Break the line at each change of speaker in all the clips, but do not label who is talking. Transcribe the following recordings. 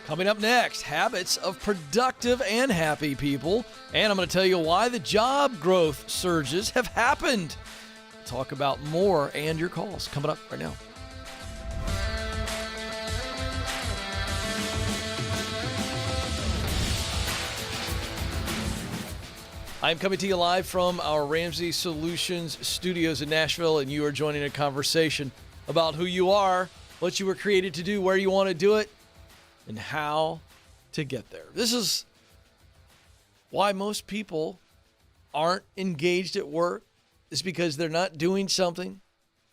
Coming up next, habits of productive and happy people. And I'm going to tell you why the job growth surges have happened. Talk about more and your calls coming up right now. I'm coming to you live from our Ramsey Solutions studios in Nashville, and you are joining a conversation about who you are, what you were created to do, where you want to do it, and how to get there. This is why most people aren't engaged at work. It's because they're not doing something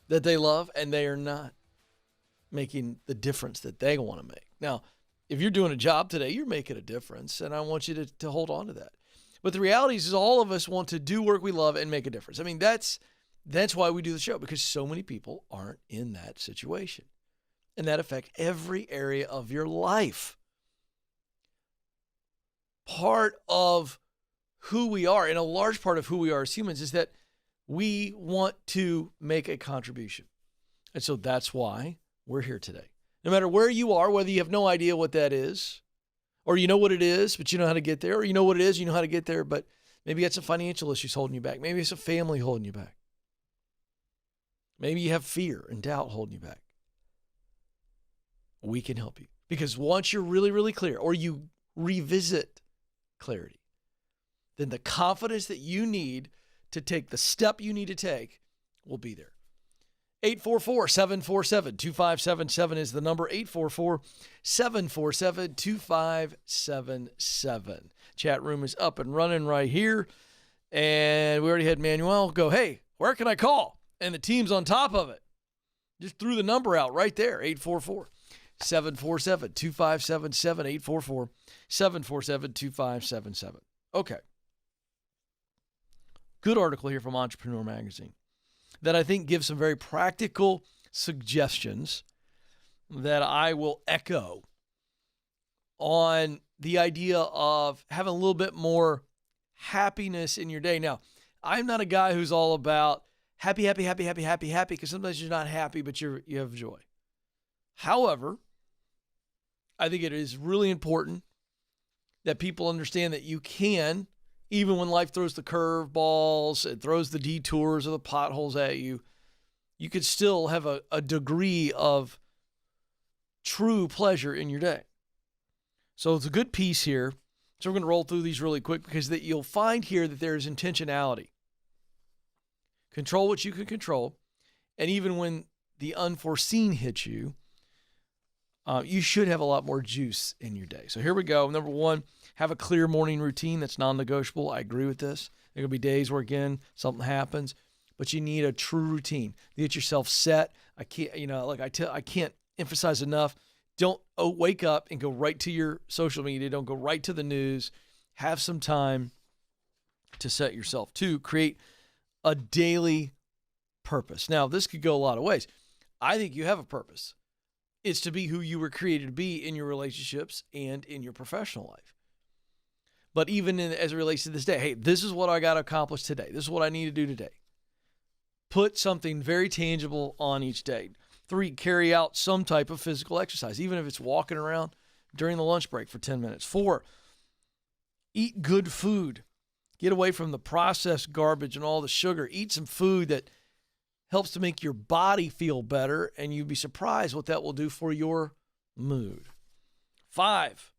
that they love, and they are not making the difference that they want to make. Now, if you're doing a job today, you're making a difference, and I want you to hold on to that. But the reality is all of us want to do work we love and make a difference. I mean, that's why we do the show, because so many people aren't in that situation. And that affects every area of your life. Part of who we are, and a large part of who we are as humans, is that we want to make a contribution. And so that's why we're here today. No matter where you are, whether you have no idea what that is, or you know what it is, but you know how to get there, or you know what it is, you know how to get there, but maybe it's some financial issues holding you back. Maybe it's a family holding you back. Maybe you have fear and doubt holding you back. We can help you. Because once you're really, really clear, or you revisit clarity, then the confidence that you need to take the step you need to take will be there. 844-747-2577 is the number. 844-747-2577. Chat room is up and running right here. And we already had Manuel go, hey, where can I call? And the team's on top of it. Just threw the number out right there, 844-747-2577, 844-747-2577. Okay. Good article here from Entrepreneur Magazine that I think gives some very practical suggestions that I will echo on the idea of having a little bit more happiness in your day. Now, I'm not a guy who's all about happy, because sometimes you're not happy, but you have joy. However, I think it is really important that people understand that you can, even when life throws the curveballs, it throws the detours or the potholes at you, you could still have a degree of true pleasure in your day. So it's a good piece here. So we're going to roll through these really quick because that you'll find here that there is intentionality. Control what you can control. And even when the unforeseen hits you, you should have a lot more juice in your day. So here we go. Number one, have a clear morning routine that's non-negotiable. I agree with this. There are going to be days where, again, something happens, but you need a true routine. You get yourself set. I can't emphasize enough. Don't wake up and go right to your social media. Don't go right to the news. Have some time to set yourself. Two, create a daily purpose. Now, this could go a lot of ways. I think you have a purpose. It's to be who you were created to be in your relationships and in your professional life. But even as it relates to this day, hey, this is what I got to accomplish today. This is what I need to do today. Put something very tangible on each day. 3, carry out some type of physical exercise, even if it's walking around during the lunch break for 10 minutes. 4, eat good food. Get away from the processed garbage and all the sugar. Eat some food that helps to make your body feel better, and you'd be surprised what that will do for your mood. 5,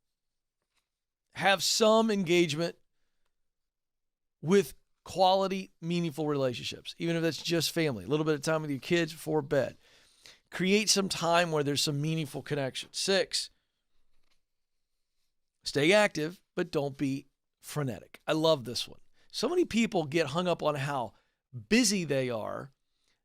have some engagement with quality, meaningful relationships, even if that's just family. A little bit of time with your kids before bed. Create some time where there's some meaningful connection. 6, stay active, but don't be frenetic. I love this one. So many people get hung up on how busy they are,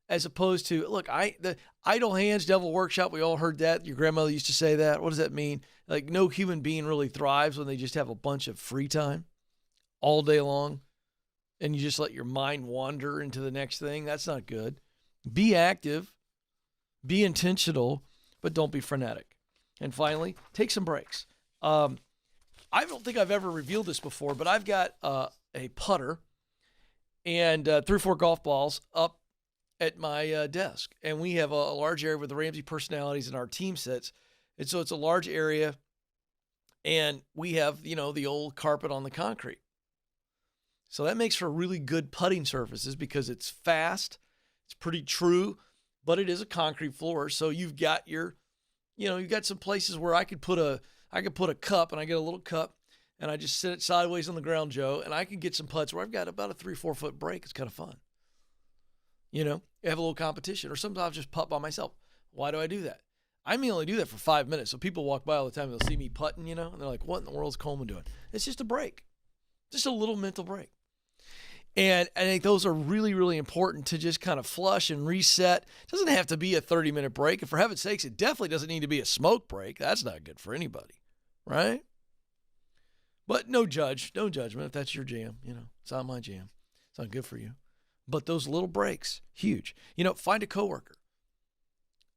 as opposed to, look, the idle hands, devil workshop, we all heard that. Your grandmother used to say that. What does that mean? Like, no human being really thrives when they just have a bunch of free time all day long and you just let your mind wander into the next thing. That's not good. Be active, be intentional, but don't be frenetic. And finally, take some breaks. I don't think I've ever revealed this before, but I've got a putter and 3 or 4 golf balls up at my desk. And we have a large area where the Ramsey personalities and our team sits. And so it's a large area And we have, the old carpet on the concrete. So that makes for really good putting surfaces because it's fast, it's pretty true, but it is a concrete floor. So you've got you've got some places where I could put a cup, and I get a little cup, and I just sit it sideways on the ground, Joe, and I can get some putts where I've got about a 3-4 foot break. It's kind of fun. You have a little competition, or sometimes I'll just putt by myself. Why do I do that? I may only do that for 5 minutes. So people walk by all the time, they'll see me putting, and they're like, what in the world is Coleman doing? It's just a break, just a little mental break. And I think those are really, really important to just kind of flush and reset. It doesn't have to be a 30-minute break. And for heaven's sakes, it definitely doesn't need to be a smoke break. That's not good for anybody, right? But no judgment if that's your jam. It's not my jam. It's not good for you. But those little breaks, huge. Find a coworker.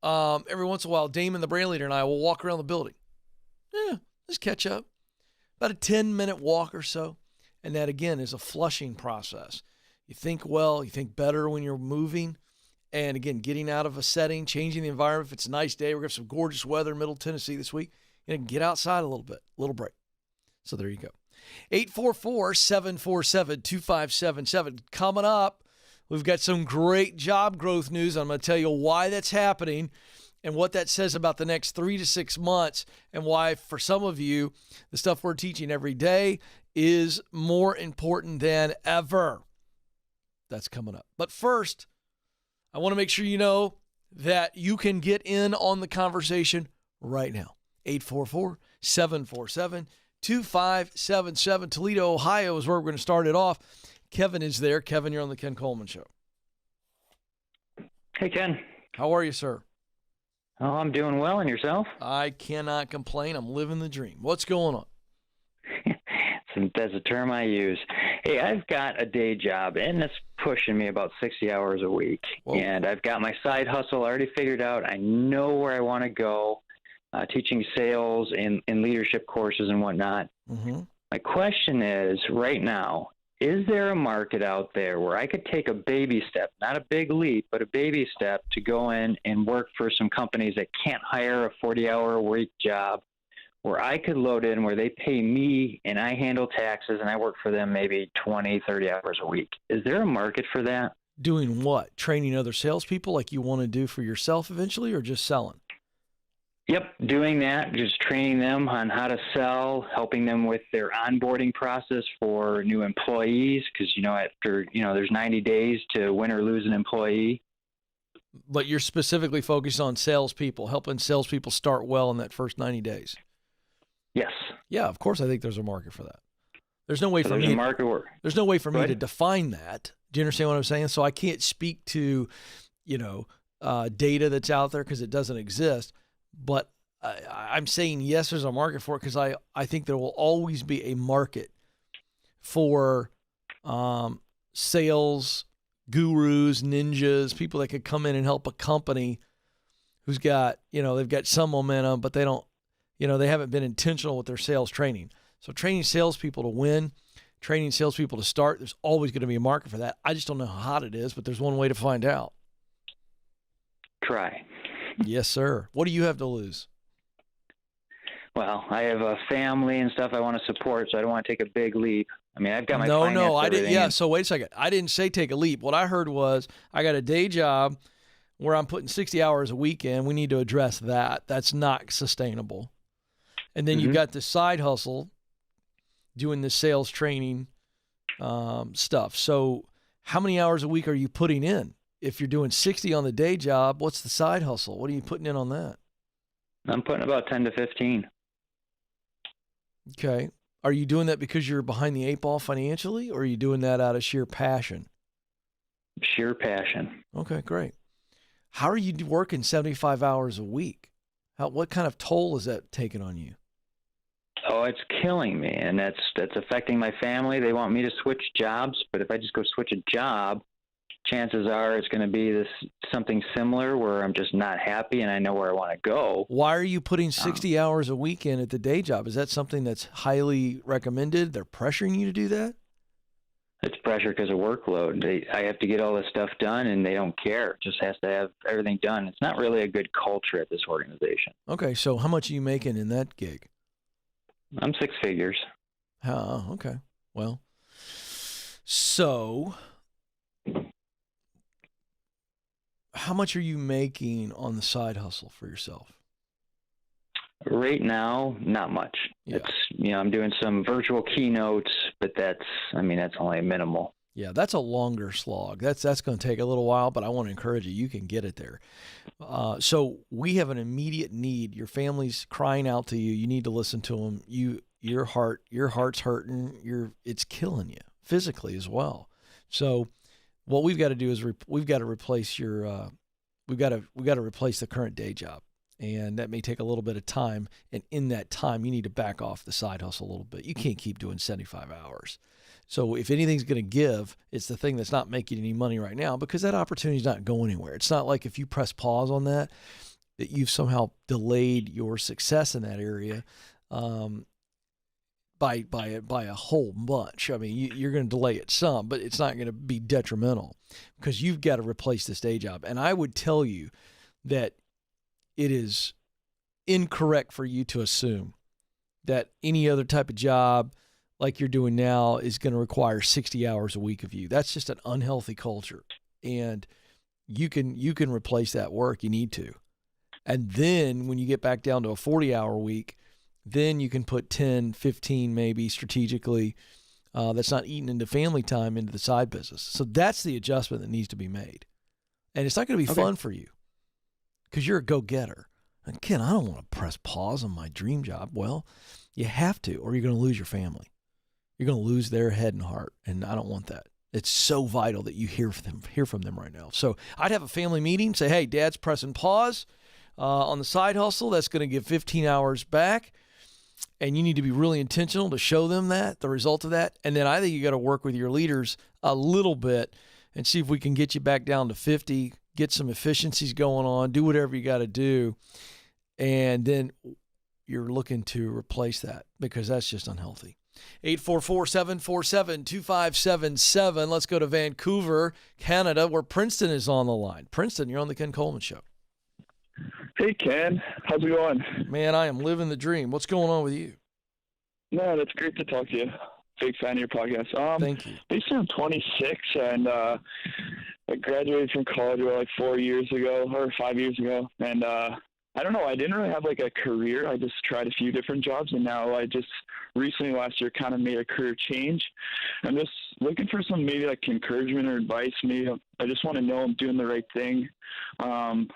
Every once in a while, Damon, the brand leader, and I will walk around the building. Yeah, just catch up. About a 10-minute walk or so. And that, again, is a flushing process. You think well, you think better when you're moving. And, again, getting out of a setting, changing the environment. If it's a nice day, we're going to have some gorgeous weather in Middle Tennessee this week. Get outside a little bit, a little break. So there you go. 844-747-2577. Coming up, we've got some great job growth news. I'm going to tell you why that's happening and what that says about the next 3 to 6 months, and why, for some of you, the stuff we're teaching every day is more important than ever. That's coming up. But first, I want to make sure you know that you can get in on the conversation right now. 844-747-2577. Toledo, Ohio is where we're going to start it off. Kevin is there. Kevin, you're on the Ken Coleman Show.
Hey, Ken.
How are you, sir?
Oh, I'm doing well. And yourself?
I cannot complain. I'm living the dream. What's going on?
That's a term I use. Hey, I've got a day job, and it's pushing me about 60 hours a week. Whoa. And I've got my side hustle already figured out. I know where I want to go, teaching sales and leadership courses and whatnot. Mm-hmm. My question is, right now, is there a market out there where I could take a baby step, not a big leap, but a baby step to go in and work for some companies that can't hire a 40-hour-a-week job, where I could load in where they pay me and I handle taxes and I work for them maybe 20, 30 hours a week? Is there a market for that?
Doing what? Training other salespeople like you want to do for yourself eventually, or just selling?
Yep, doing that, just training them on how to sell, helping them with their onboarding process for new employees, because, after, there's 90 days to win or lose an employee.
But you're specifically focused on salespeople, helping salespeople start well in that first 90 days.
Yes.
Yeah, of course I think there's a market for that. There's no way for me to define that. Do you understand what I'm saying? So I can't speak to, data that's out there because it doesn't exist. But I'm saying yes, there's a market for it because I think there will always be a market for sales gurus, ninjas, people that could come in and help a company who's got, they've got some momentum, but they don't, they haven't been intentional with their sales training. So training salespeople to win, training salespeople to start, there's always going to be a market for that. I just don't know how hot it is, but there's one way to find out.
Try.
Yes, sir. What do you have to lose?
Well, I have a family and stuff I want to support, so I don't want to take a big leap. I mean, I've got my finances.
I didn't. Yeah. So wait a second. I didn't say take a leap. What I heard was I got a day job where I'm putting 60 hours a week in. We need to address that. That's not sustainable. And then you've got the side hustle doing the sales training stuff. So how many hours a week are you putting in? If you're doing 60 on the day job, what's the side hustle? What are you putting in on that?
I'm putting about 10 to 15.
Okay. Are you doing that because you're behind the eight ball financially, or are you doing that out of sheer passion?
Sheer passion.
Okay, great. How are you working 75 hours a week? What kind of toll is that taking on you?
Oh, it's killing me, and that's affecting my family. They want me to switch jobs, but if I just go switch a job, chances are it's going to be something similar where I'm just not happy and I know where I want to go.
Why are you putting 60 hours a week in at the day job? Is that something that's highly recommended? They're pressuring you to do that?
It's pressure because of workload. I have to get all this stuff done, and they don't care. It just has to have everything done. It's not really a good culture at this organization.
Okay, so how much are you making in that gig?
I'm six figures.
Oh, okay. Well, so how much are you making on the side hustle for yourself?
Right now, not much.
Yeah.
It's, I'm doing some virtual keynotes, but that's only minimal.
Yeah, that's a longer slog. That's going to take a little while, but I want to encourage you. You can get it there. So we have an immediate need. Your family's crying out to you. You need to listen to them. Your heart's hurting. It's killing you physically as well. So what we've got to do is we've got to replace we've got to replace the current day job. And that may take a little bit of time. And in that time, you need to back off the side hustle a little bit. You can't keep doing 75 hours. So if anything's going to give, it's the thing that's not making any money right now, because that opportunity is not going anywhere. It's not like if you press pause on that you've somehow delayed your success in that area by a whole bunch. I mean, you're going to delay it some, but it's not going to be detrimental, because you've got to replace this day job. And I would tell you that it is incorrect for you to assume that any other type of job like you're doing now is going to require 60 hours a week of you. That's just an unhealthy culture. And you can replace that work. You need to. And then when you get back down to a 40-hour week, then you can put 10, 15 maybe strategically that's not eating into family time into the side business. So that's the adjustment that needs to be made. And it's not going to be fun for you, because you're a go-getter. And Ken, I don't want to press pause on my dream job. Well, you have to, or you're going to lose your family. You're going to lose their head and heart, and I don't want that. It's so vital that you hear from them right now. So I'd have a family meeting, say, hey, Dad's pressing pause on the side hustle. That's going to give 15 hours back, and you need to be really intentional to show them the result of that. And then I think you got to work with your leaders a little bit and see if we can get you back down to 50, get some efficiencies going on, do whatever you got to do, and then you're looking to replace that, because that's just unhealthy. 844-747-2577. Let's go to Vancouver, Canada, where Princeton is on the line. Princeton, you're on the Ken Coleman Show.
Hey, Ken. How's it going?
Man, I am living the dream. What's going on with you?
No, that's great to talk to you. Big fan of your podcast.
Thank you.
Basically, I'm 26, and I graduated from college like 4 years ago, or 5 years ago. And I don't know, I didn't really have like a career. I just tried a few different jobs, and now I just recently last year kind of made a career change. I'm just looking for some maybe like encouragement or advice. Maybe I just want to know I'm doing the right thing. I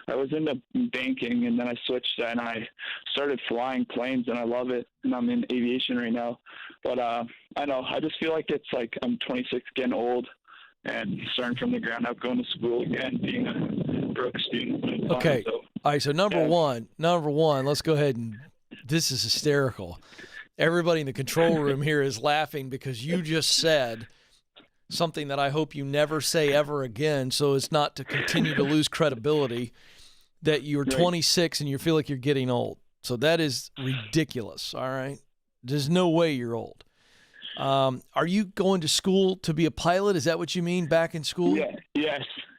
was into banking, and then I switched and I started flying planes, and I love it. And I'm in aviation right now. But I just feel like it's like I'm 26, getting old, and starting from the ground up, going to school again, being a broke student.
Okay. All right. So number one, let's go ahead and, this is hysterical. Everybody in the control room here is laughing because you just said something that I hope you never say ever again, so it's not to continue to lose credibility, that you're 26 and you feel like you're getting old. So that is ridiculous. All right. There's no way you're old. Are you going to school to be a pilot? Is that what you mean, back in school?
Yeah.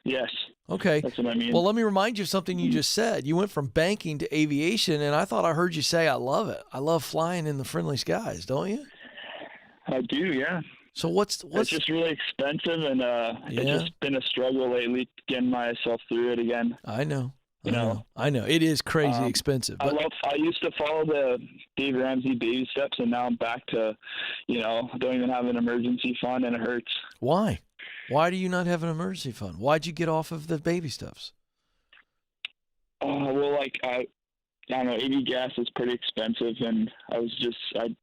Yes.
Okay.
That's what I mean.
Well, let me remind you of something you just said. You went from banking to aviation, and I thought I heard you say, I love it. I love flying in the friendly skies, don't you?
I do, yeah.
So what's
It's just really expensive, and it's just been a struggle lately getting myself through it again.
I know. It is crazy expensive. But
I used to follow the Dave Ramsey baby steps, and now I'm back to, don't even have an emergency fund, and it hurts.
Why? Why do you not have an emergency fund? Why'd you get off of the baby steps?
Well, I don't know, AV gas is pretty expensive, and I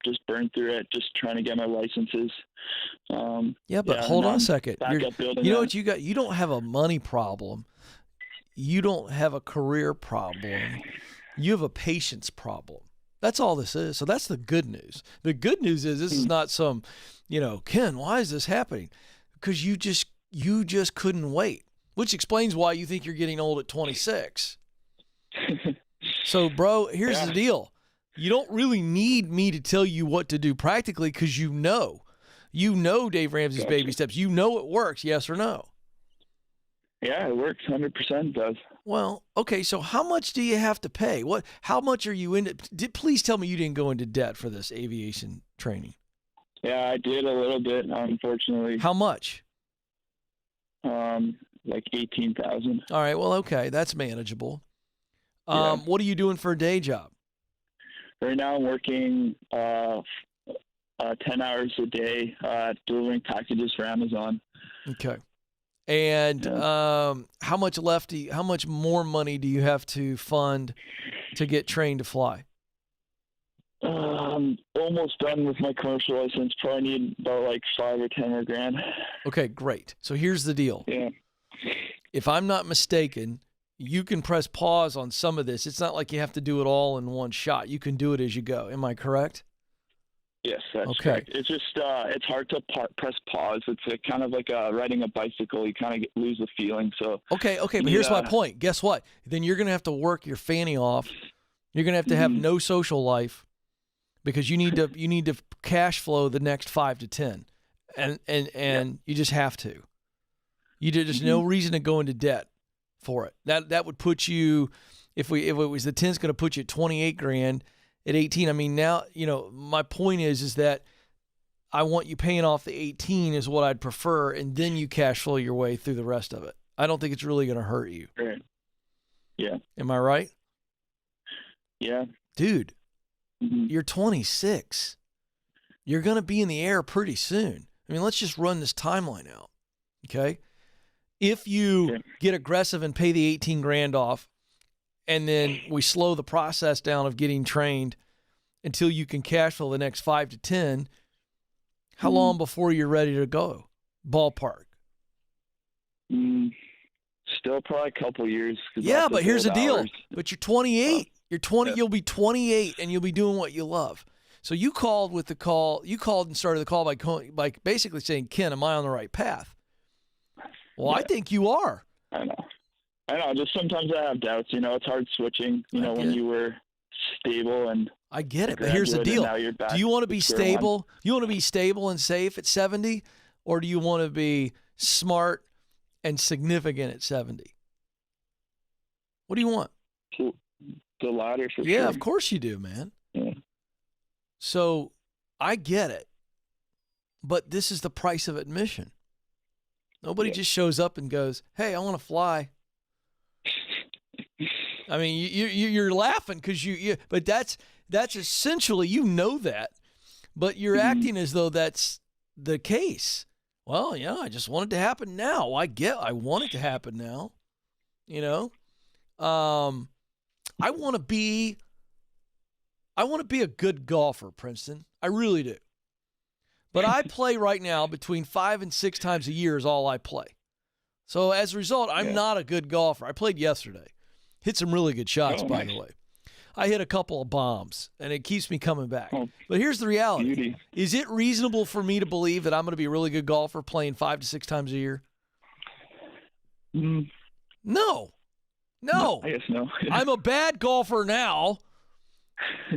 just burned through it just trying to get my licenses.
Hold on a second. You know what you got? You don't have a money problem. You don't have a career problem. You have a patience problem. That's all this is. So that's the good news. The good news is this is not some, Ken, why is this happening? Because you just couldn't wait, which explains why you think you're getting old at 26. So, bro, here's the deal. You don't really need me to tell you what to do practically, because you know Dave Ramsey's baby steps. You know it works, yes or no?
Yeah, it works. 100% does.
Well, okay, so how much do you have to pay? How much are you in? Please tell me you didn't go into debt for this aviation training.
Yeah, I did a little bit, unfortunately.
How much?
Like $18,000.
All right, well, okay, that's manageable.
Yeah.
What are you doing for a day job?
Right now I'm working 10 hours a day delivering packages for Amazon.
Okay. And how much how much more money do you have to fund to get trained to fly?
Almost done with my commercial license. Probably need about like 5 or 10 more grand.
Okay, great. So here's the deal.
Yeah.
If I'm not mistaken, you can press pause on some of this. It's not like you have to do it all in one shot. You can do it as you go. Am I correct?
Yes, that's
okay.
correct. It's just it's hard to press pause. It's kind of like riding a bicycle. You kind of lose the feeling. So
okay, but here's my point. Guess what? Then you're going to have to work your fanny off. You're going to have no social life because you need to cash flow the next 5 to 10, and you just have to. There's no reason to go into debt for it. That would put you, if it was the 10's going to put you at 28 grand. At 18, I mean, now, my point is that I want you paying off the 18 is what I'd prefer, and then you cash flow your way through the rest of it. I don't think it's really going to hurt you.
Right. Yeah.
Am I right?
Yeah.
Dude, you're 26. You're going to be in the air pretty soon. I mean, let's just run this timeline out, okay? If you get aggressive and pay the 18 grand off, and then we slow the process down of getting trained until you can cash flow the next 5 to 10. How long before you're ready to go? Ballpark.
Still probably a couple years.
Yeah, but here's the deal. But you're 28.
Yeah.
You'll be 28, and you'll be doing what you love. So you called and started the call by basically saying, Ken, am I on the right path? Well, I think you are.
I know. Just sometimes I have doubts. It's hard switching, when you were stable and
I get it, but here's the deal. Do you want to be stable? You want to be stable and safe at 70, or do you want to be smart and significant at 70? What do you want?
The latter for sure.
Yeah, of course you do, man.
Yeah.
So I get it, but this is the price of admission. Nobody just shows up and goes, hey, I want to fly. I mean, you're laughing because but that's essentially, that, but you're acting as though that's the case. Well, yeah, I just want it to happen now. I want it to happen now. I want to be a good golfer, Princeton. I really do. But I play right now between 5 and 6 times a year is all I play. So as a result, I'm not a good golfer. I played yesterday. Hit some really good shots, by the way. I hit a couple of bombs, and it keeps me coming back. But here's the reality.
Beauty.
Is it reasonable for me to believe that I'm going to be a really good golfer playing 5 to 6 times a year? No.
I guess no.
I'm a bad golfer now.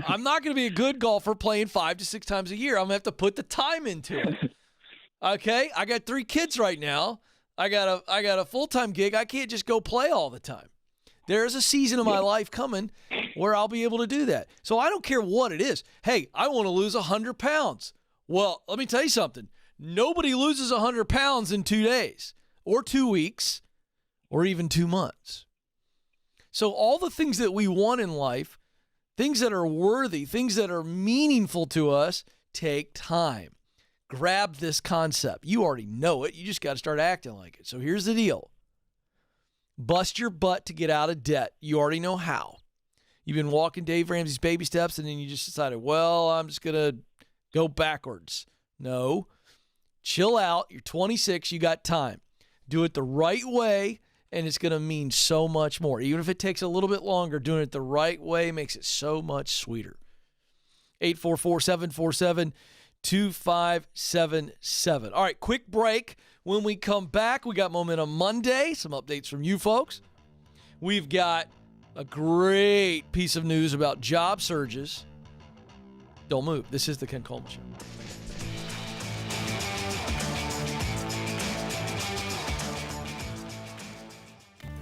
I'm not going to be a good golfer playing 5 to 6 times a year. I'm going to have to put the time into it. Okay? I got 3 kids right now. I got a full-time gig. I can't just go play all the time. There's a season of my life coming where I'll be able to do that. So I don't care what it is. Hey, I want to lose 100 pounds. Well, let me tell you something. Nobody loses 100 pounds in 2 days or 2 weeks or even 2 months. So all the things that we want in life, things that are worthy, things that are meaningful to us, take time. Grab this concept. You already know it. You just got to start acting like it. So here's the deal. Bust your butt to get out of debt. You already know how. You've been walking Dave Ramsey's baby steps, and then you just decided, well, I'm just going to go backwards. No. Chill out. You're 26. You got time. Do it the right way, and it's going to mean so much more. Even if it takes a little bit longer, doing it the right way makes it so much sweeter. 844-747-2577. All right, quick break. When we come back, we got Momentum Monday, some updates from you folks. We've got a great piece of news about job surges. Don't move. This is the Ken Coleman Show.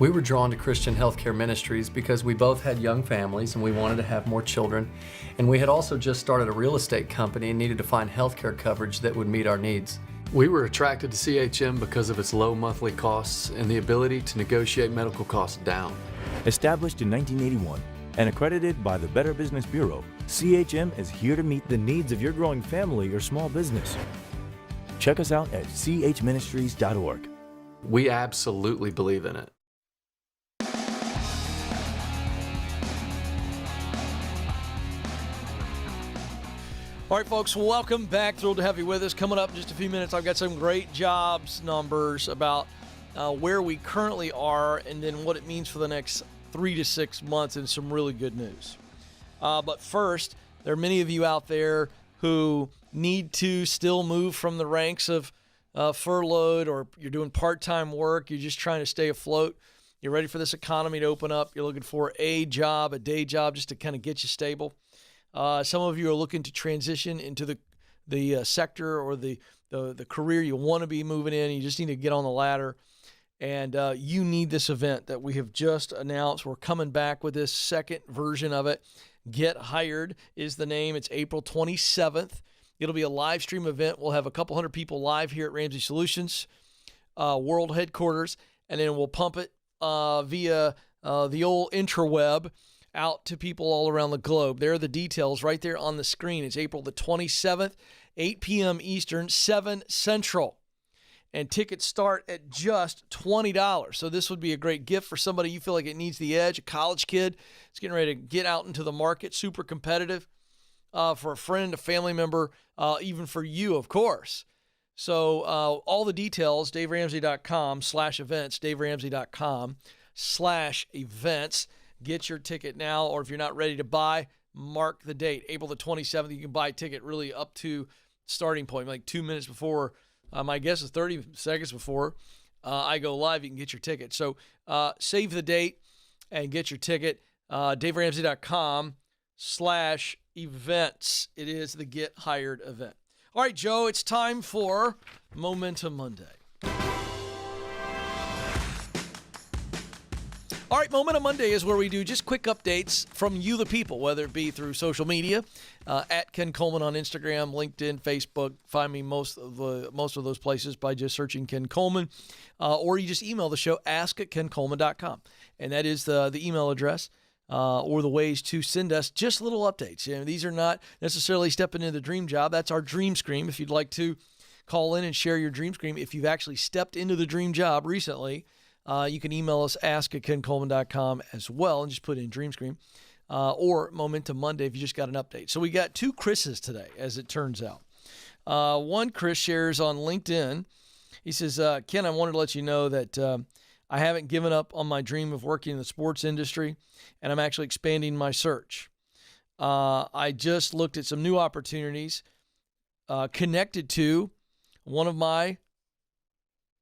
We were drawn to Christian Healthcare Ministries because we both had young families and we wanted to have more children. And we had also just started a real estate company and needed to find healthcare coverage that would meet our needs. We were attracted to CHM because of its low monthly costs and the ability to negotiate medical costs down.
Established in 1981 and accredited by the Better Business Bureau, CHM is here to meet the needs of your growing family or small business. Check us out at chministries.org.
We absolutely believe in it.
All right, folks, welcome back. Thrilled to have you with us. Coming up in just a few minutes, I've got some great jobs numbers about where we currently are and then what it means for the next 3 to 6 months and some really good news. But first, there are many of you out there who need to still move from the ranks of furloughed, or you're doing part-time work. You're just trying to stay afloat. You're ready for this economy to open up. You're looking for a job, a day job, just to kind of get you stable. Some of you are looking to transition into the sector or the career you want to be moving in. You just need to get on the ladder, and you need this event that we have just announced. We're coming back with this second version of it. Get Hired is the name. It's April 27th. It'll be a live stream event. We'll have a couple hundred people live here at Ramsey Solutions World Headquarters, and then we'll pump it via the old interweb out to people all around the globe. There are the details right there on the screen. It's April the 27th, 8 p.m. Eastern, 7 Central. And tickets start at just $20. So this would be a great gift for somebody you feel like it needs the edge, a college kid that's getting ready to get out into the market, super competitive, for a friend, a family member, even for you, of course. So all the details, DaveRamsey.com/events, DaveRamsey.com/events. Get your ticket now, or if you're not ready to buy, mark the date. April the 27th, you can buy a ticket really up to starting point, like 2 minutes before. My guess is 30 seconds before I go live, you can get your ticket. So save the date and get your ticket. DaveRamsey.com/events. It is the Get Hired event. All right, Joe, it's time for Momentum Monday. All right, Momentum Monday is where we do just quick updates from you, the people, whether it be through social media, at Ken Coleman on Instagram, LinkedIn, Facebook. Find me most of those places by just searching Ken Coleman, or you just email the show, ask@kencoleman.com, and that is the email address, or the ways to send us just little updates. You know, these are not necessarily stepping into the dream job. That's our dream scream. If you'd like to call in and share your dream scream, if you've actually stepped into the dream job recently, you can email us, ask@kencoleman.com as well, and just put in Dream Scream, or Momentum Monday if you just got an update. So we got 2 Chris's today, as it turns out. One Chris shares on LinkedIn. He says, Ken, I wanted to let you know that I haven't given up on my dream of working in the sports industry, and I'm actually expanding my search. I just looked at some new opportunities connected to one of my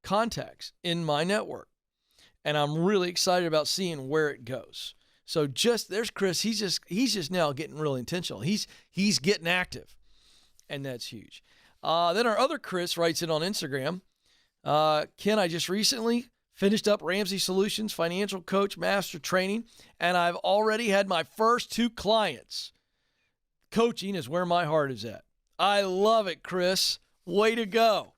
contacts in my network. And I'm really excited about seeing where it goes. So there's Chris. He's just now getting really intentional. He's getting active, and that's huge. Then our other Chris writes in on Instagram, Ken, I just recently finished up Ramsey Solutions Financial Coach Master Training, and I've already had my first 2 clients. Coaching is where my heart is at. I love it, Chris. Way to go.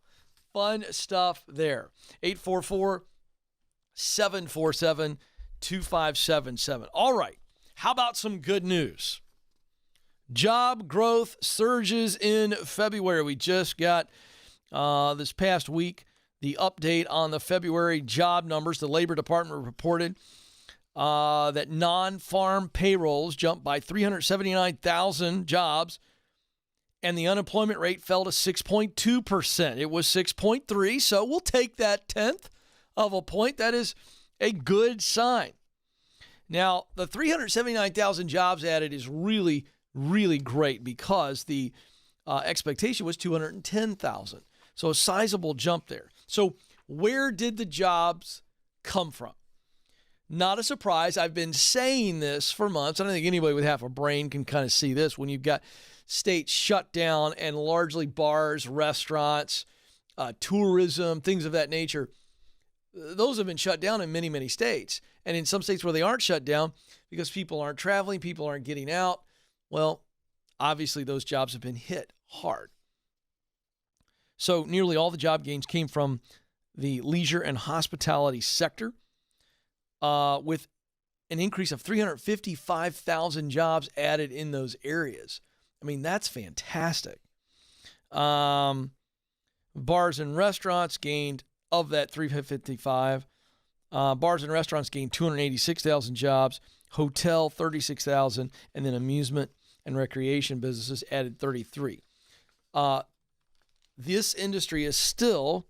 Fun stuff there. 844-747-2577. All right. How about some good news? Job growth surges in February. We just got this past week the update on the February job numbers. The Labor Department reported that non-farm payrolls jumped by 379,000 jobs, and the unemployment rate fell to 6.2%. It was 6.3, so we'll take that 1/10 of a point. That is a good sign. Now, the 379,000 jobs added is really, really great because the expectation was 210,000. So a sizable jump there. So where did the jobs come from? Not a surprise. I've been saying this for months. I don't think anybody with half a brain can kind of see this. When you've got states shut down and largely bars, restaurants, tourism, things of that nature, those have been shut down in many, many states. And in some states where they aren't shut down because people aren't traveling, people aren't getting out, well, obviously those jobs have been hit hard. So nearly all the job gains came from the leisure and hospitality sector, with an increase of 355,000 jobs added in those areas. I mean, that's fantastic. Bars and restaurants gained, of that 355, bars and restaurants gained 286,000 jobs, hotel 36,000, and then amusement and recreation businesses added 33. This industry is still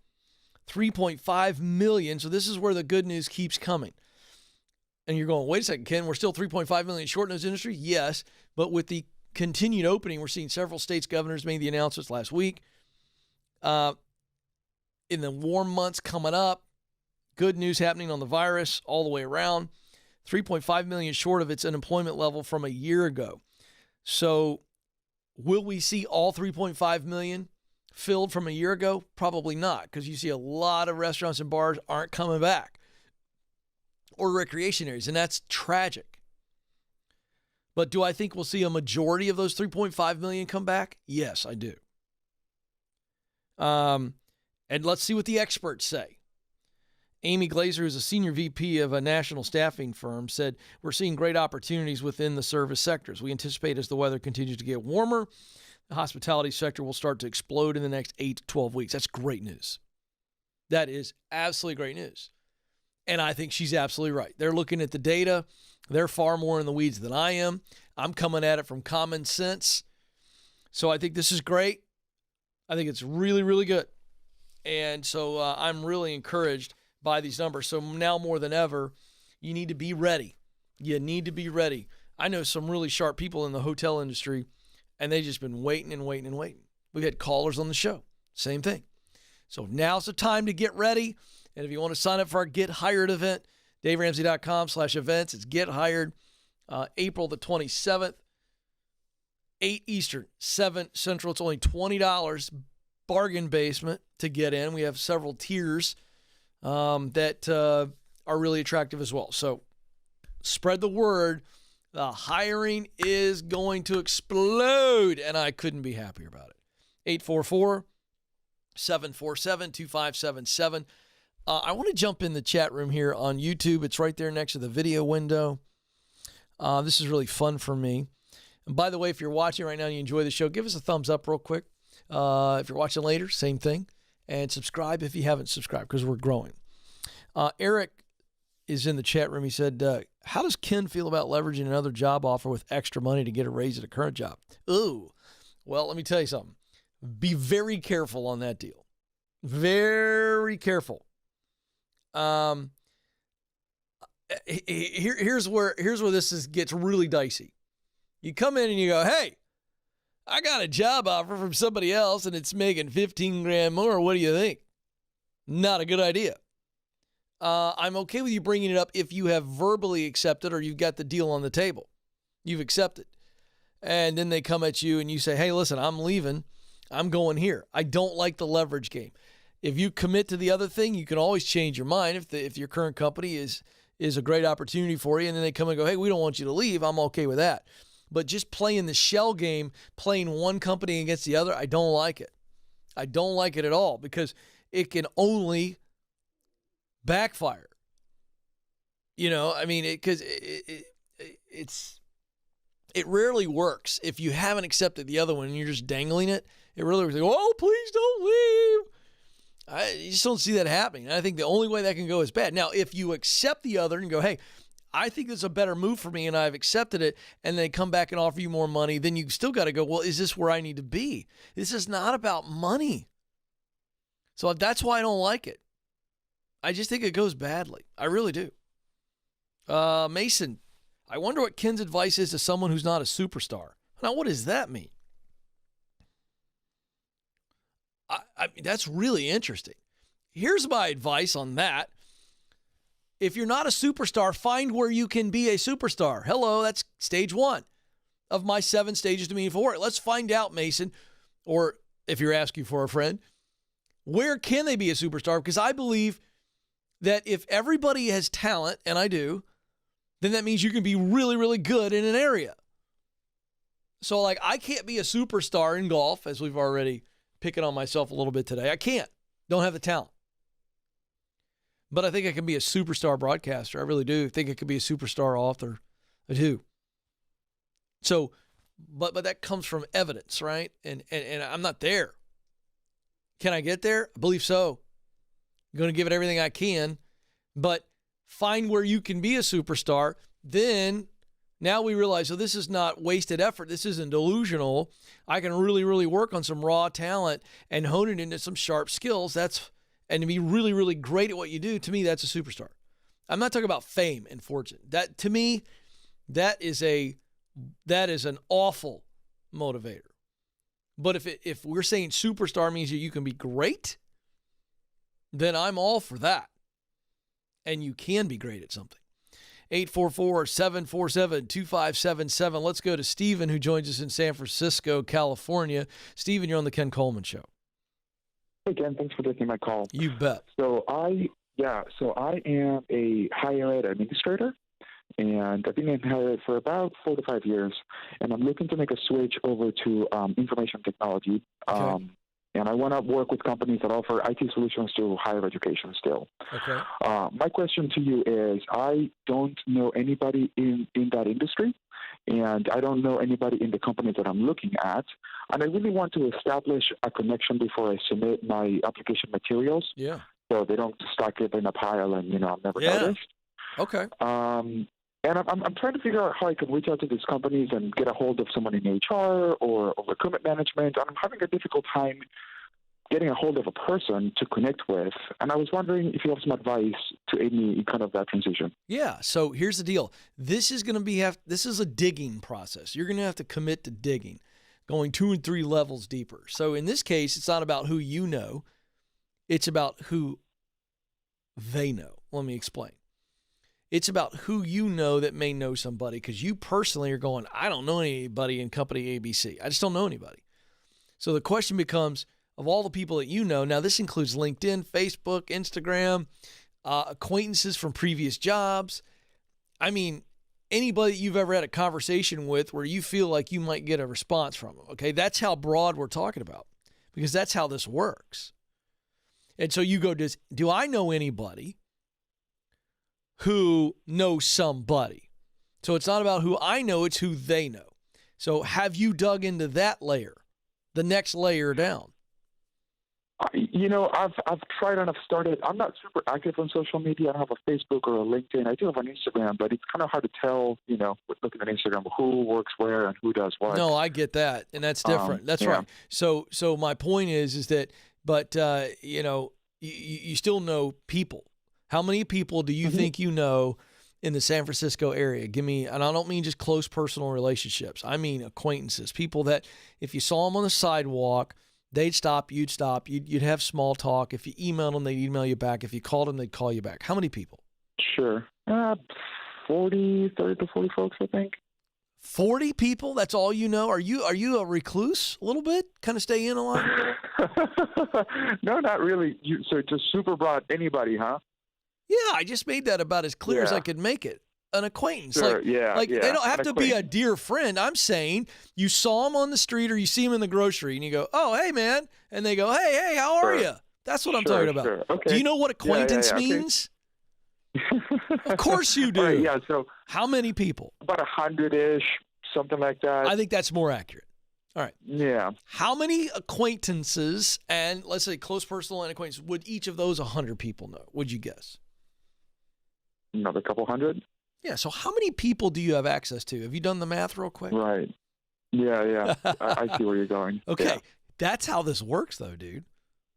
3.5 million. So this is where the good news keeps coming. And you're going, wait a second, Ken, we're still 3.5 million short in those industries? Yes, but with the continued opening, we're seeing several states' governors made the announcements last week. In the warm months coming up, good news happening on the virus all the way around. 3.5 million short of its unemployment level from a year ago. So will we see all 3.5 million filled from a year ago? Probably not, because you see a lot of restaurants and bars aren't coming back, or recreation areas, and that's tragic. But do I think we'll see a majority of those 3.5 million come back? Yes, I do. And let's see what the experts say. Amy Glazer, who's a senior VP of a national staffing firm, said, we're seeing great opportunities within the service sectors. We anticipate as the weather continues to get warmer, the hospitality sector will start to explode in the next 8 to 12 weeks. That's great news. That is absolutely great news. And I think she's absolutely right. They're looking at the data. They're far more in the weeds than I am. I'm coming at it from common sense. So I think this is great. I think it's really, really good. And so I'm really encouraged by these numbers. So now more than ever, you need to be ready. You need to be ready. I know some really sharp people in the hotel industry, and they've just been waiting and waiting and waiting. We've had callers on the show. Same thing. So now's the time to get ready. And if you want to sign up for our Get Hired event, DaveRamsey.com/events. It's Get Hired, April the 27th, 8 Eastern, 7 Central. It's only $20, bargain basement to get in. We have several tiers that are really attractive as well. So spread the word. The hiring is going to explode, and I couldn't be happier about it. 844-747-2577. I want to jump in the chat room here on YouTube. It's right there next to the video window. This is really fun for me. And by the way, if you're watching right now and you enjoy the show, give us a thumbs up real quick. If you're watching later, same thing. And subscribe if you haven't subscribed, because we're growing. Eric is in the chat room. He said, how does Ken feel about leveraging another job offer with extra money to get a raise at a current job? Ooh, well, let me tell you something. Be very careful on that deal. Very careful. Here's where this gets really dicey. You come in and you go, hey, I got a job offer from somebody else and it's making 15 grand more. What do you think? Not a good idea. I'm okay with you bringing it up if you have verbally accepted or you've got the deal on the table. You've accepted. And then they come at you and you say, hey, listen, I'm leaving. I'm going here. I don't like the leverage game. If you commit to the other thing, you can always change your mind if your current company is a great opportunity for you, and then they come and go, hey, we don't want you to leave. I'm okay with that. But just playing the shell game, playing one company against the other, I don't like it. I don't like it at all, because it can only backfire. You know, I mean, because it rarely works. If you haven't accepted the other one and you're just dangling it, it really works. Oh, please don't leave. You just don't see that happening. And I think the only way that can go is bad. Now, if you accept the other and go, hey, I think this is a better move for me and I've accepted it, and they come back and offer you more money, then you still got to go, well, is this where I need to be? This is not about money. So that's why I don't like it. I just think it goes badly. I really do. Mason, I wonder what Ken's advice is to someone who's not a superstar. Now, what does that mean? I mean, that's really interesting. Here's my advice on that. If you're not a superstar, find where you can be a superstar. Hello, that's stage 1 of my 7 stages to meaningful work. Let's find out, Mason, or if you're asking for a friend, where can they be a superstar? Because I believe that if everybody has talent, and I do, then that means you can be really, really good in an area. So, like, I can't be a superstar in golf, as we've already picking on myself a little bit today. I can't. Don't have the talent. But I think I can be a superstar broadcaster. I really do think I could be a superstar author. I do. So, but that comes from evidence, right? And I'm not there. Can I get there? I believe so. I'm going to give it everything I can. But find where you can be a superstar. Then now we realize, so this is not wasted effort. This isn't delusional. I can really, really work on some raw talent and hone it into some sharp skills. And to be really, really great at what you do, to me, that's a superstar. I'm not talking about fame and fortune. That, to me, that is an awful motivator. But if we're saying superstar means that you can be great, then I'm all for that. And you can be great at something. 844-747-2577. Let's go to Stephen, who joins us in San Francisco, California. Stephen, you're on the Ken Coleman Show.
Hey, Ken, thanks for taking my call.
You bet.
So I am a higher ed administrator, and I've been in higher ed for about 4 to 5 years, and I'm looking to make a switch over to information technology.
Okay.
And I want to work with companies that offer IT solutions to higher education still.
Okay.
My question to you is, I don't know anybody in that industry, and I don't know anybody in the companies that I'm looking at, and I really want to establish a connection before I submit my application materials.
Yeah.
So they don't stack it in a pile and, I'm never noticed.
Okay.
And I'm trying to figure out how I can reach out to these companies and get a hold of someone in HR or recruitment management. And I'm having a difficult time getting a hold of a person to connect with. And I was wondering if you have some advice to aid me in kind of that transition.
Yeah. So here's the deal. This is going to be this is a digging process. You're going to have to commit to digging, going 2 and 3 levels deeper. So in this case, it's not about who you know. It's about who they know. Let me explain. It's about who you know that may know somebody, because you personally are going, I don't know anybody in company ABC. I just don't know anybody. So the question becomes, of all the people that you know, now this includes LinkedIn, Facebook, Instagram, acquaintances from previous jobs. I mean, anybody you've ever had a conversation with where you feel like you might get a response from them. Okay, that's how broad we're talking about, because that's how this works. And so you go, do I know anybody who knows somebody? So it's not about who I know, it's who they know. So have you dug into that layer, the next layer down?
I've tried and I've started. I'm not super active on social media. I don't have a Facebook or a LinkedIn. I do have an Instagram, but it's kind of hard to tell, with looking at Instagram, who works where and who does what.
No, I get that. And that's different. That's right. So my point is that, but, you still know people. How many people do you think you know in the San Francisco area? Give me, and I don't mean just close personal relationships. I mean acquaintances, people that if you saw them on the sidewalk, they'd stop, you'd stop, you'd have small talk. If you emailed them, they'd email you back. If you called them, they'd call you back. How many people?
Sure. 30 to 40 folks, I think.
40 people? That's all you know? Are you a recluse a little bit? Kind of stay in a lot?
No, not really. So just super broad, anybody, huh?
Yeah, I just made that about as clear as I could make it. An acquaintance.
Sure,
they don't have to be a dear friend. I'm saying you saw them on the street or you see them in the grocery and you go, oh, hey, man. And they go, hey, how are you? That's what I'm talking about.
Sure. Okay.
Do you know what acquaintance means? Of course you do.
Right, so
how many people?
About 100-ish, something like that.
I think that's more accurate. All right.
Yeah.
How many acquaintances and, let's say, close personal and acquaintances would each of those 100 people know? Would you guess?
Another couple hundred.
Yeah. So how many people do you have access to? Have you done the math real quick?
Right. Yeah. I see where you're going.
Okay.
Yeah.
That's how this works, though, dude.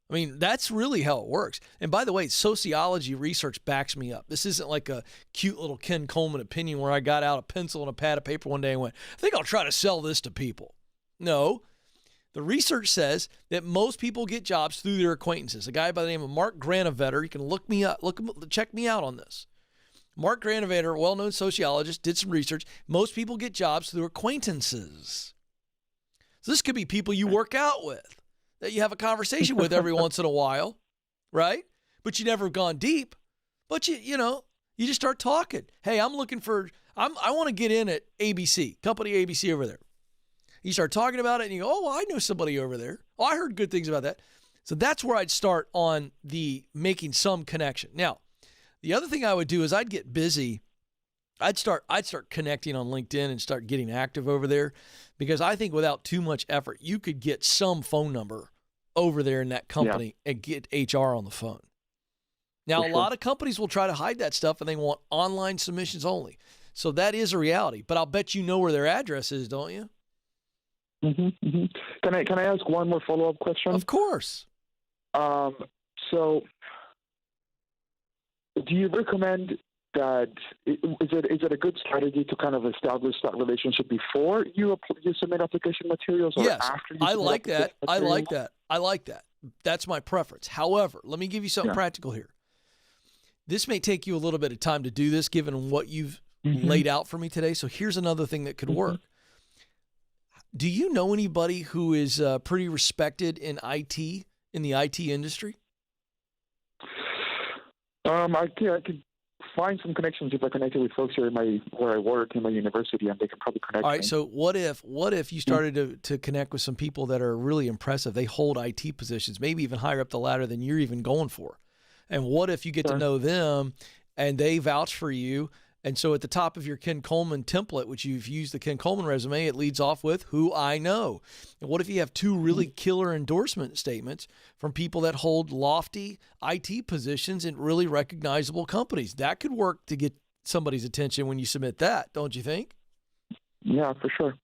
I mean, that's really how it works. And by the way, sociology research backs me up. This isn't like a cute little Ken Coleman opinion where I got out a pencil and a pad of paper one day and went, I think I'll try to sell this to people. No. The research says that most people get jobs through their acquaintances. A guy by the name of Mark Granovetter, you can look me up, check me out on this. Mark Granovetter, a well-known sociologist, did some research. Most people get jobs through acquaintances. So this could be people you work out with, that you have a conversation with every once in a while, right? But you never have gone deep. But you just start talking. Hey, I want to get in at ABC, company ABC over there. You start talking about it and you go, oh, well, I know somebody over there. Oh, I heard good things about that. So that's where I'd start on the making some connection. Now, the other thing I would do is I'd get busy. I'd start connecting on LinkedIn and start getting active over there, because I think without too much effort, you could get some phone number over there in that company and get HR on the phone. Now, a lot of companies will try to hide that stuff and they want online submissions only. So that is a reality, but I'll bet you know where their address is, don't you?
Mm-hmm, mm-hmm. Can I ask one more follow-up question?
Of course.
So do you recommend that is it a good strategy to kind of establish that relationship before you submit application materials, or
yes,
after you
I
submit
like that.
materials?
I like that. That's my preference. However, let me give you something practical here. This may take you a little bit of time to do this, given what you've laid out for me today. So here's another thing that could work. Do you know anybody who is pretty respected in IT, in the IT industry?
I could find some connections if I connected with folks here where I work in my university, and they can probably connect.
All right.
me.
So what if you started to connect with some people that are really impressive? They hold IT positions, maybe even higher up the ladder than you're even going for. And what if you get to know them and they vouch for you? And so at the top of your Ken Coleman template, which you've used the Ken Coleman resume, it leads off with who I know. And what if you have two really killer endorsement statements from people that hold lofty IT positions in really recognizable companies? That could work to get somebody's attention when you submit that, don't you think?
Yeah, for sure.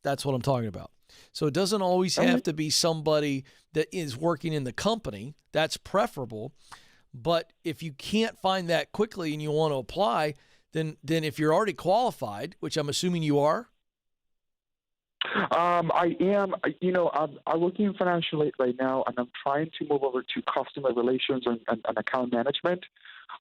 That's what I'm talking about. So it doesn't always have to be somebody that is working in the company. That's preferable. But if you can't find that quickly and you want to apply, then if you're already qualified, which I'm assuming you are.
I am. I'm working in financial aid right now, and I'm trying to move over to customer relations and account management.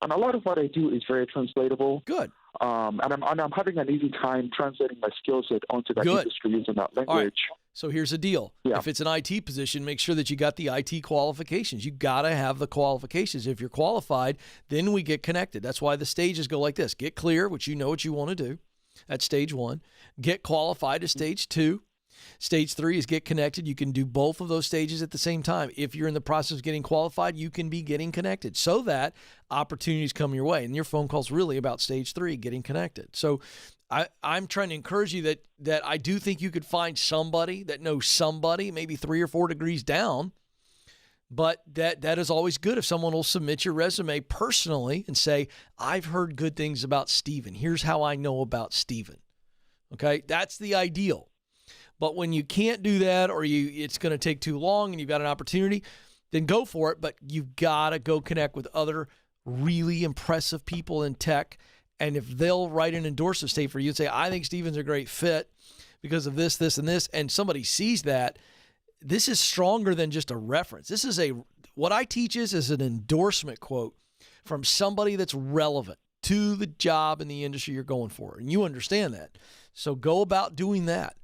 And a lot of what I do is very translatable.
Good.
And I'm having an easy time translating my skill set onto that industry using that language.
All right. So here's the deal.
Yeah.
If it's an IT position, make sure that you got the IT qualifications. You got to have the qualifications. If you're qualified, then we get connected. That's why the stages go like this. Get clear, which you know what you want to do. That's stage 1. Get qualified is stage 2. Stage 3 is get connected. You can do both of those stages at the same time. If you're in the process of getting qualified, you can be getting connected so that opportunities come your way. And your phone call's really about stage 3, getting connected. So I'm trying to encourage you that I do think you could find somebody that knows somebody, maybe 3 or 4 degrees down. But that is always good if someone will submit your resume personally and say, I've heard good things about Stephen. Here's how I know about Stephen. Okay, that's the ideal. But when you can't do that, or it's going to take too long and you've got an opportunity, then go for it. But you've got to go connect with other really impressive people in tech. And if they'll write an endorsement statement for you and say, I think Stephen's a great fit because of this, this, and this, and somebody sees that, this is stronger than just a reference. This is what I teach is an endorsement quote from somebody that's relevant to the job and the industry you're going for. And you understand that. So go about doing that.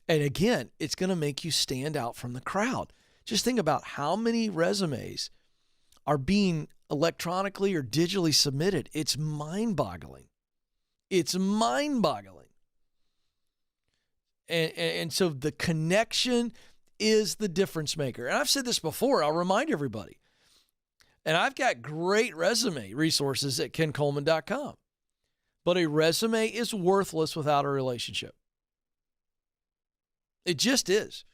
And again, it's going to make you stand out from the crowd. Just think about how many resumes are being electronically or digitally submitted. It's mind-boggling. It's mind-boggling. And so the connection is the difference maker. And I've said this before. I'll remind everybody. And I've got great resume resources at kencoleman.com. But a resume is worthless without a relationship. It just is.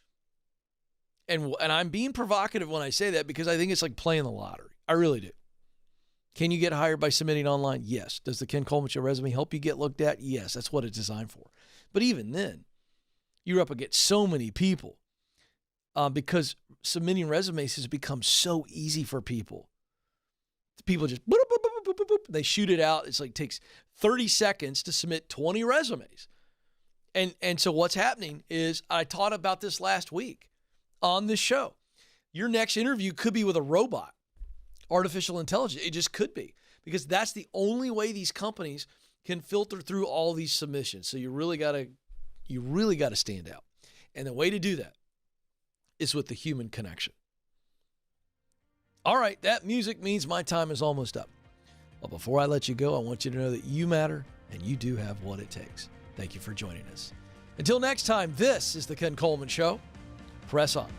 And I'm being provocative when I say that because I think it's like playing the lottery. I really do. Can you get hired by submitting online? Yes. Does the Ken Coleman Show resume help you get looked at? Yes. That's what it's designed for. But even then, you're up against so many people because submitting resumes has become so easy for people. People just, boop, boop, boop, boop, boop, boop, they shoot it out. It's like takes 30 seconds to submit 20 resumes. And so what's happening is, I taught about this last week on this show. Your next interview could be with a robot, artificial intelligence. It just could be, because that's the only way these companies can filter through all these submissions. So you really got to stand out. And the way to do that is with the human connection. All right, that music means my time is almost up. Well, before I let you go, I want you to know that you matter and you do have what it takes. Thank you for joining us. Until next time, this is the Ken Coleman Show. Press on.